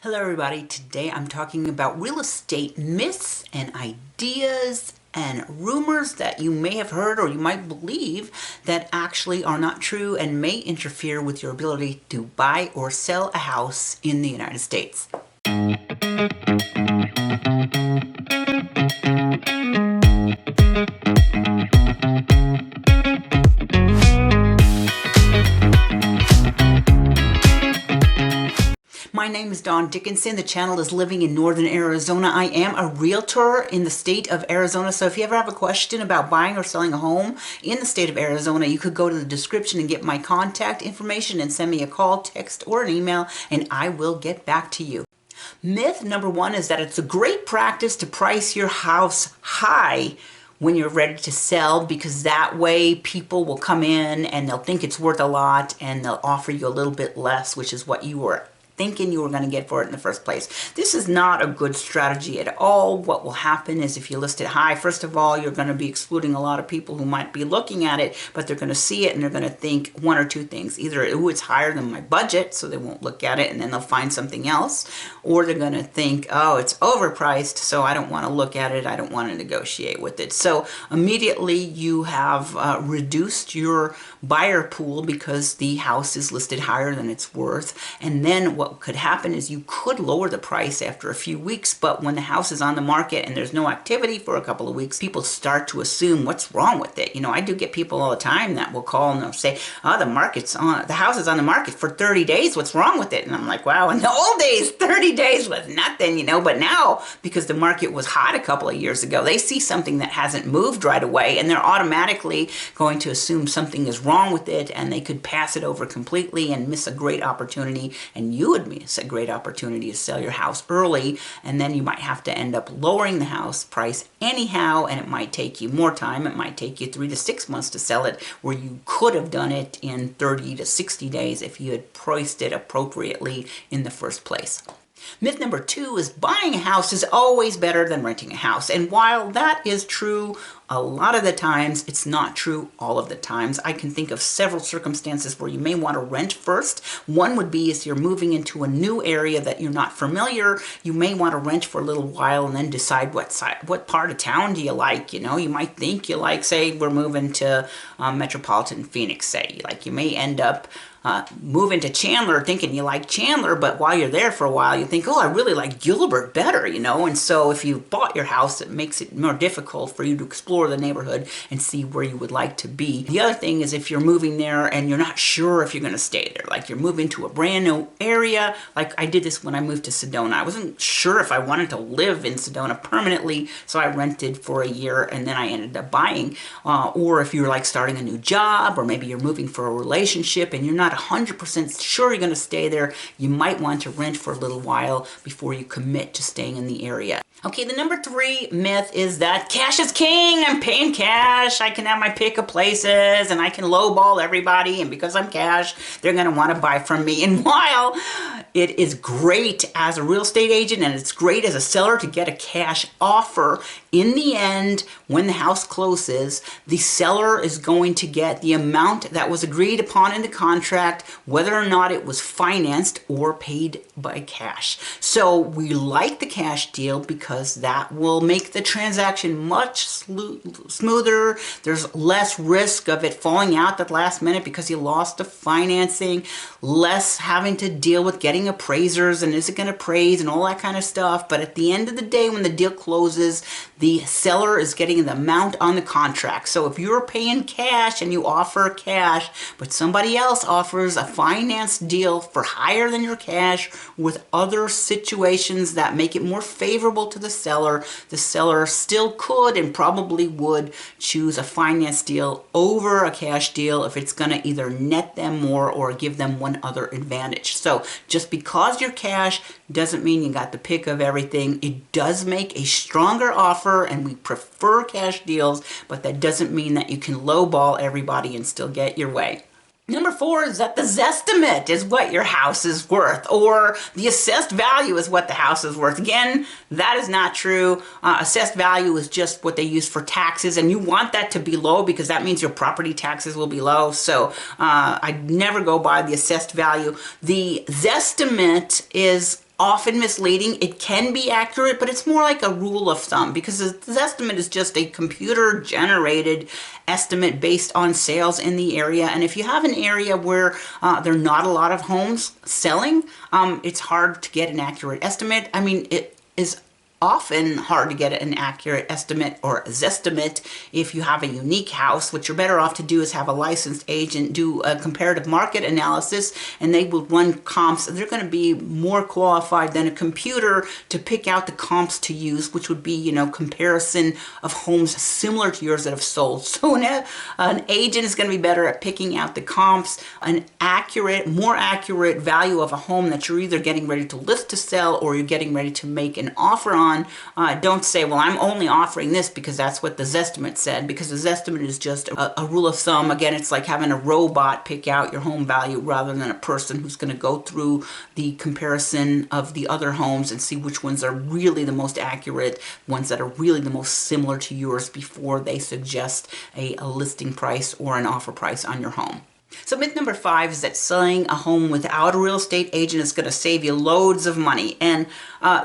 Hello everybody, today I'm talking about real estate myths and ideas and rumors that you may have heard or you might believe that actually are not true and may interfere with your ability to buy or sell a house in the United States. My name is Dickenson. The channel is Living in Northern Arizona. I am a realtor in the state of Arizona. So if you ever have a question about buying or selling a home in the state of Arizona, you could go to the description and get my contact information and send me a call, text, or an email, and I will get back to you. Myth number one is that it's a great practice to price your house high when you're ready to sell, because that way people will come in and they'll think it's worth a lot and they'll offer you a little bit less, which is what you were thinking you were going to get for it in the first place. This is not a good strategy at all. What will happen is if you list it high, first of all, you're going to be excluding a lot of people who might be looking at it, but they're going to see it and they're going to think one or two things. Either, oh, it's higher than my budget, so they won't look at it and then they'll find something else, or they're going to think, oh, it's overpriced, so I don't want to look at it, I don't want to negotiate with it. So immediately you have reduced your buyer pool because the house is listed higher than it's worth. And then what could happen is you could lower the price after a few weeks, but when the house is on the market and there's no activity for a couple of weeks, people start to assume what's wrong with it. You know, I do get people all the time that will call and they'll say, oh, the house is on the market for 30 days. What's wrong with it? And I'm like, wow, in the old days, 30 days was nothing, you know, but now because the market was hot a couple of years ago, they see something that hasn't moved right away and they're automatically going to assume something is wrong with it, and they could pass it over completely and miss a great opportunity, and you would miss a great opportunity to sell your house early, and then you might have to end up lowering the house price anyhow, and it might take you more time. It might take you 3 to 6 months to sell it, where you could have done it in 30 to 60 days if you had priced it appropriately in the first place. Myth number two is buying a house is always better than renting a house. And while that is true a lot of the times, it's not true all of the times. I can think of several circumstances where you may want to rent first. One would be if you're moving into a new area that you're not familiar, you may want to rent for a little while and then decide what part of town do you like. You know, you might think you like, say, we're moving to metropolitan Phoenix, say. Like, you may end up moving to Chandler thinking you like Chandler, but while you're there for a while you think, oh, I really like Gilbert better, you know. And so if you bought your house, it makes it more difficult for you to explore the neighborhood and see where you would like to be. The other thing is if you're moving there and you're not sure if you're going to stay there, like you're moving to a brand new area. Like I did this when I moved to Sedona. I wasn't sure if I wanted to live in Sedona permanently, so I rented for a year and then I ended up buying. Or if you're like starting a new job, or maybe you're moving for a relationship and you're not 100% sure you're going to stay there, you might want to rent for a little while before you commit to staying in the area. Okay, the number three myth is that cash is king. I'm paying cash. I can have my pick of places and I can lowball everybody, and because I'm cash, they're going to want to buy from me. And while it is great as a real estate agent and it's great as a seller to get a cash offer, in the end, when the house closes, the seller is going to get the amount that was agreed upon in the contract, whether or not it was financed or paid by cash. So we like the cash deal because that will make the transaction much smoother. There's less risk of it falling out at the last minute because you lost the financing, less having to deal with getting appraisers and is it going to appraise and all that kind of stuff. But at the end of the day, when the deal closes, the seller is getting the amount on the contract. So if you're paying cash and you offer cash, but somebody else offers a finance deal for higher than your cash with other situations that make it more favorable to the seller still could and probably would choose a finance deal over a cash deal if it's going to either net them more or give them one other advantage. So just because you're cash doesn't mean you got the pick of everything. It does make a stronger offer, and we prefer cash deals, but that doesn't mean that you can lowball everybody and still get your way. Number four is that the Zestimate is what your house is worth, or the assessed value is what the house is worth. Again, that is not true. Assessed value is just what they use for taxes, and you want that to be low because that means your property taxes will be low. So I never go by the assessed value. The Zestimate is often misleading. It can be accurate, but it's more like a rule of thumb because the Zestimate is just a computer generated estimate based on sales in the area. And if you have an area where there are not a lot of homes selling, it's hard to get an accurate estimate. I mean, it is often hard to get an accurate estimate or Zestimate if you have a unique house. What you're better off to do is have a licensed agent do a comparative market analysis, and they will run comps. They're going to be more qualified than a computer to pick out the comps to use, which would be, you know, comparison of homes similar to yours that have sold. So an agent is going to be better at picking out the comps, an accurate, more accurate value of a home that you're either getting ready to list to sell or you're getting ready to make an offer on. Don't say, well, I'm only offering this because that's what the Zestimate said, because the Zestimate is just a rule of thumb. Again, it's like having a robot pick out your home value rather than a person who's going to go through the comparison of the other homes and see which ones are really the most accurate, ones that are really the most similar to yours before they suggest a listing price or an offer price on your home. So myth number 5 is that selling a home without a real estate agent is going to save you loads of money. And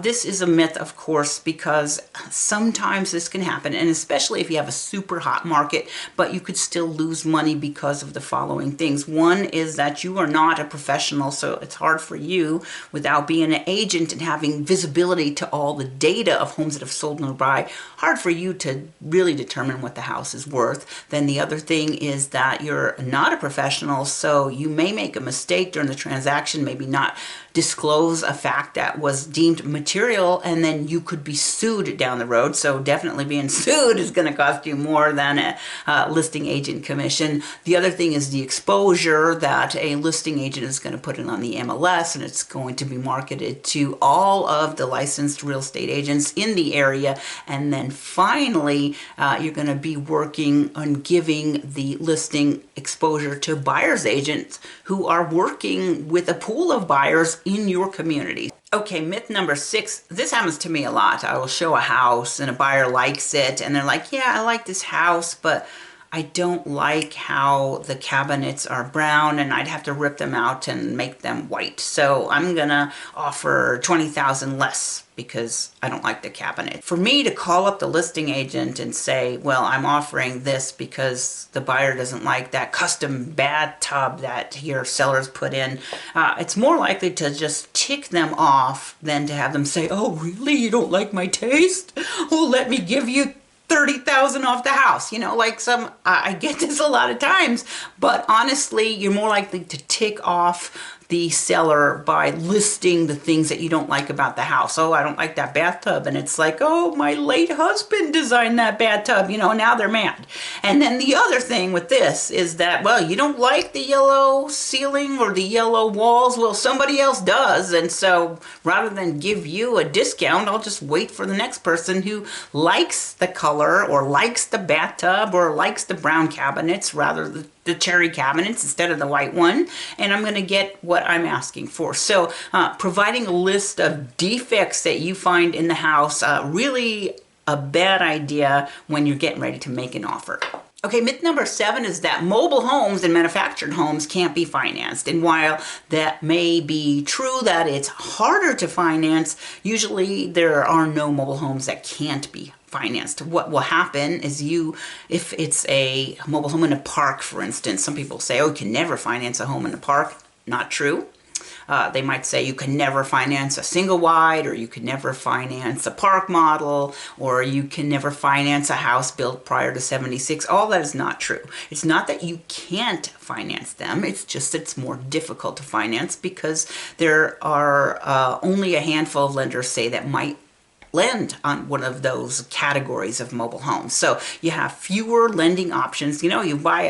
this is a myth, of course, because sometimes this can happen, and especially if you have a super hot market, but you could still lose money because of the following things. One is that you are not a professional, so it's hard for you, without being an agent and having visibility to all the data of homes that have sold nearby, hard for you to really determine what the house is worth. Then the other thing is that you're not a professional, so you may make a mistake during the transaction, maybe not disclose a fact that was deemed material, and then you could be sued down the road. So definitely being sued is going to cost you more than a listing agent commission. The other thing is the exposure that a listing agent is going to put in on the MLS, and it's going to be marketed to all of the licensed real estate agents in the area. And then finally, you're going to be working on giving the listing exposure to buyer's agents who are working with a pool of buyers in your community. Okay, myth number 6. This happens to me a lot. I will show a house and a buyer likes it and they're like, yeah, I like this house, but I don't like how the cabinets are brown and I'd have to rip them out and make them white. So I'm gonna offer $20,000 less because I don't like the cabinet. For me to call up the listing agent and say, well, I'm offering this because the buyer doesn't like that custom bathtub that your sellers put in, it's more likely to just tick them off than to have them say, oh, really? You don't like my taste? Well, let me give you $30,000 off the house. You know, like I get this a lot of times, but honestly, you're more likely to tick off the seller by listing the things that you don't like about the house. Oh, I don't like that bathtub. And it's like, oh, my late husband designed that bathtub. You know, now they're mad. And then the other thing with this is that, well, you don't like the yellow ceiling or the yellow walls. Well, somebody else does. And so rather than give you a discount, I'll just wait for the next person who likes the color or likes the bathtub or likes the brown cabinets rather than the cherry cabinets instead of the white one, and I'm going to get what I'm asking for. So providing a list of defects that you find in the house, really a bad idea when you're getting ready to make an offer. Okay, myth number 7 is that mobile homes and manufactured homes can't be financed. And while that may be true that it's harder to finance, usually there are no mobile homes that can't be financed. What will happen is if it's a mobile home in a park, for instance, some people say, oh, you can never finance a home in a park. Not true. They might say you can never finance a single wide, or you can never finance a park model, or you can never finance a house built prior to 76. All that is not true. It's not that you can't finance them. It's just that it's more difficult to finance because there are only a handful of lenders, say, that might lend on one of those categories of mobile homes. So you have fewer lending options. You know, you buy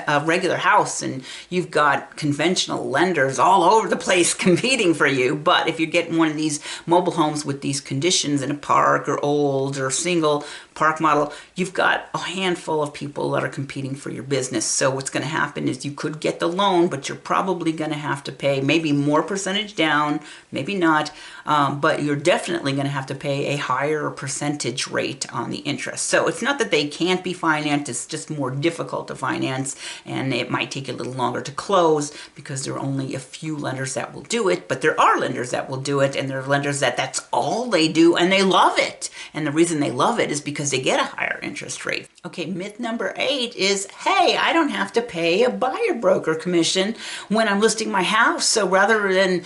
a regular house and you've got conventional lenders all over the place competing for you. But if you're getting one of these mobile homes with these conditions in a park or old or single, park model, you've got a handful of people that are competing for your business. So what's going to happen is you could get the loan, but you're probably going to have to pay maybe more percentage down, maybe not, but you're definitely going to have to pay a higher percentage rate on the interest. So it's not that they can't be financed, it's just more difficult to finance, and it might take a little longer to close because there are only a few lenders that will do it, but there are lenders that will do it, and there are lenders that that's all they do and they love it. And the reason they love it is because they get a higher interest rate. Okay, myth number 8 is, hey, I don't have to pay a buyer broker commission when I'm listing my house. So rather than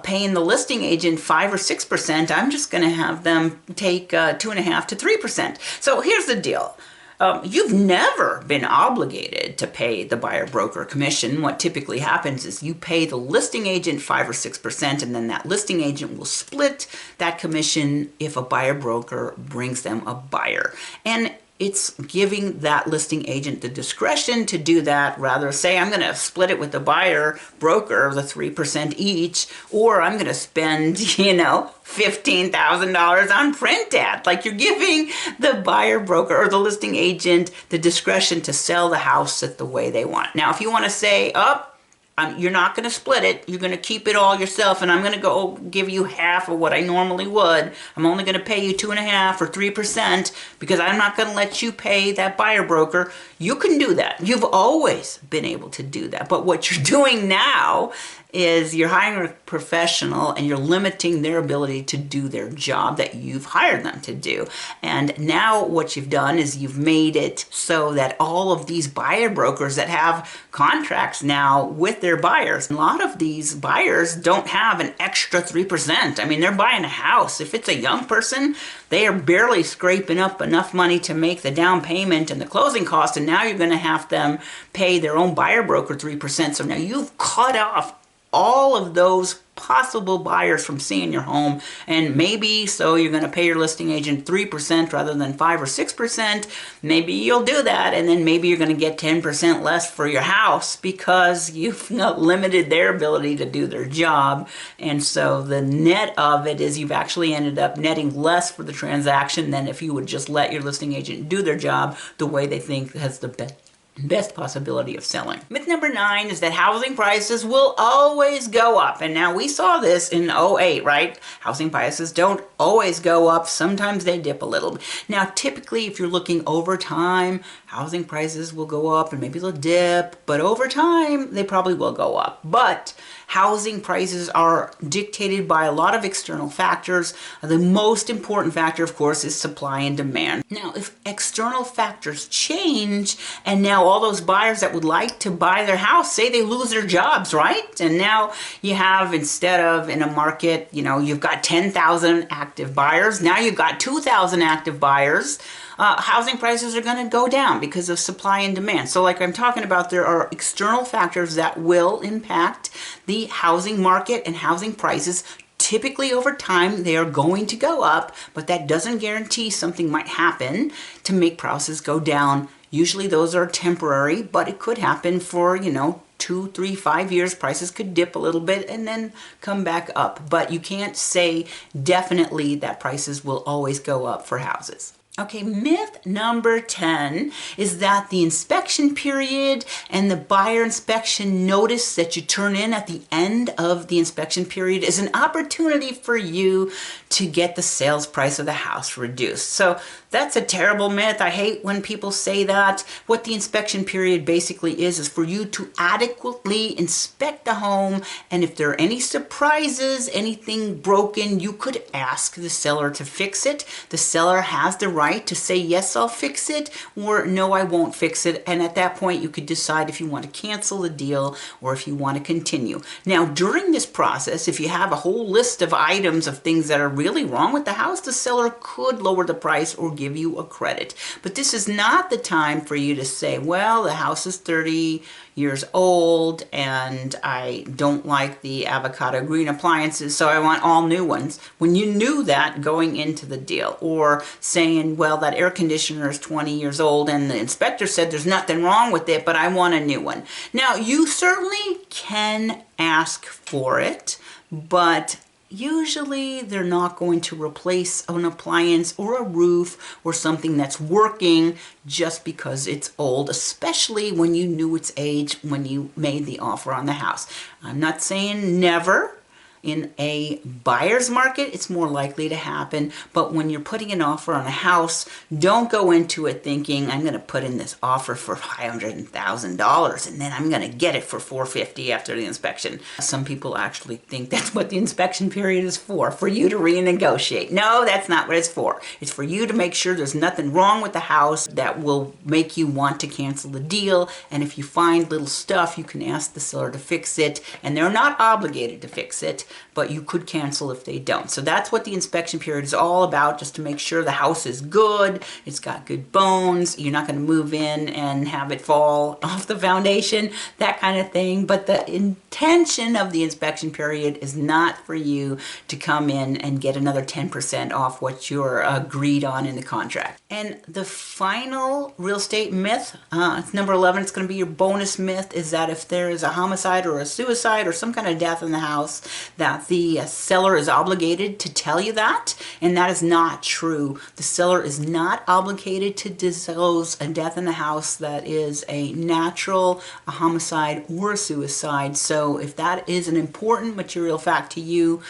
paying the listing agent 5 or 6%, I'm just going to have them take 2.5% to 3%. So here's the deal. You've never been obligated to pay the buyer broker commission. What typically happens is you pay the listing agent 5 or 6%, and then that listing agent will split that commission if a buyer broker brings them a buyer. And it's giving that listing agent the discretion to do that. Rather say, I'm going to split it with the buyer broker, the 3% each, or I'm going to spend, $15,000 on print ad. Like, you're giving the buyer broker or the listing agent the discretion to sell the house the way they want. Now, if you want to say, you're not going to split it, you're going to keep it all yourself, and I'm going to go give you half of what I normally would. I'm only going to pay you 2.5% or 3% because I'm not going to let you pay that buyer broker. You can do that. You've always been able to do that. But what you're doing now is you're hiring a professional and you're limiting their ability to do their job that you've hired them to do. And now what you've done is you've made it so that all of these buyer brokers that have contracts now with their buyers, a lot of these buyers don't have an extra 3%. I mean, they're buying a house. If it's a young person, they are barely scraping up enough money to make the down payment and the closing cost, and now you're going to have them pay their own buyer broker 3%. So now you've cut off all of those possible buyers from seeing your home, and maybe so you're going to pay your listing agent 3% rather than 5 or 6%. Maybe you'll do that, and then maybe you're going to get 10% less for your house because you've limited their ability to do their job. And so the net of it is you've actually ended up netting less for the transaction than if you would just let your listing agent do their job the way they think has the best possibility of selling. Myth number 9 is that housing prices will always go up. And now we saw this in 2008, right? Housing prices don't always go up. Sometimes they dip a little. Now, typically, if you're looking over time, housing prices will go up and maybe they'll dip, but over time, they probably will go up. But housing prices are dictated by a lot of external factors. The most important factor, of course, is supply and demand. Now, if external factors change, and now all those buyers that would like to buy their house, say they lose their jobs, right? And now you have, instead of in a market, you've got 10,000 active buyers, now you've got 2,000 active buyers. Housing prices are going to go down because of supply and demand. So like I'm talking about, there are external factors that will impact the housing market and housing prices. Typically over time, they are going to go up, but that doesn't guarantee something might happen to make prices go down. Usually those are temporary, but it could happen for, 2, 3, 5 years. Prices could dip a little bit and then come back up. But you can't say definitely that prices will always go up for houses. Okay, myth number 10 is that the inspection period and the buyer inspection notice that you turn in at the end of the inspection period is an opportunity for you to get the sales price of the house reduced. So that's a terrible myth. I hate when people say that. What the inspection period basically is for you to adequately inspect the home, and if there are any surprises, anything broken, you could ask the seller to fix it. The seller has the right to say, yes, I'll fix it, or no, I won't fix it. And at that point, you could decide if you want to cancel the deal or if you want to continue. Now, during this process, if you have a whole list of items of things that are really wrong with the house, the seller could lower the price or give you a credit. But this is not the time for you to say, well, the house is 30 years old and I don't like the avocado green appliances, so I want all new ones, when you knew that going into the deal. Or saying, well, that air conditioner is 20 years old and the inspector said there's nothing wrong with it, but I want a new one. Now, you certainly can ask for it, but usually they're not going to replace an appliance or a roof or something that's working just because it's old, especially when you knew its age when you made the offer on the house. I'm not saying never. In a buyer's market, it's more likely to happen, but when you're putting an offer on a house, don't go into it thinking, I'm going to put in this offer for $500,000 and then I'm going to get it for $450,000 after the inspection. Some people actually think that's what the inspection period is for you to renegotiate. No, that's not what it's for. It's for you to make sure there's nothing wrong with the house that will make you want to cancel the deal, and if you find little stuff, you can ask the seller to fix it, and they're not obligated to fix it, but you could cancel if they don't. So that's what the inspection period is all about, just to make sure the house is good, it's got good bones, you're not going to move in and have it fall off the foundation, that kind of thing. But the intention of the inspection period is not for you to come in and get another 10% off what you're agreed on in the contract. And the final real estate myth, it's number 11, it's going to be your bonus myth, is that if there is a homicide or a suicide or some kind of death in the house, that the seller is obligated to tell you that, and that is not true. The seller is not obligated to disclose a death in the house that is a natural, a homicide, or a suicide. So if that is an important material fact to you,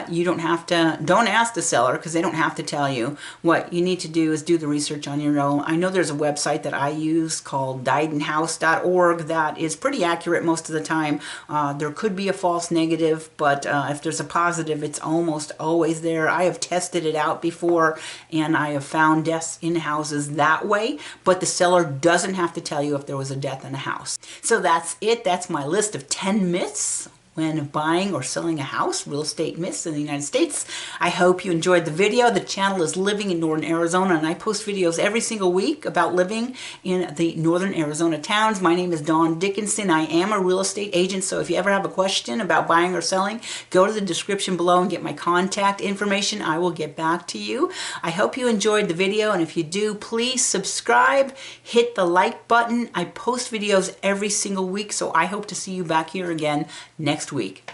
you don't ask the seller, because they don't have to tell you. What you need to do is do the research on your own. I know there's a website that I use called diedinhouse.org that is pretty accurate most of the time. There could be a false negative, but if there's a positive, it's almost always there. I have tested it out before, and I have found deaths in houses that way, but the seller doesn't have to tell you if there was a death in a house. So that's it. That's my list of 10 myths when buying or selling a house, real estate myths in the United States. I hope you enjoyed the video. The channel is Living in Northern Arizona, and I post videos every single week about living in the Northern Arizona towns. My name is Dawn Dickenson. I am a real estate agent, so if you ever have a question about buying or selling, go to the description below and get my contact information. I will get back to you. I hope you enjoyed the video, and if you do, please subscribe, hit the like button. I post videos every single week, so I hope to see you back here again next week.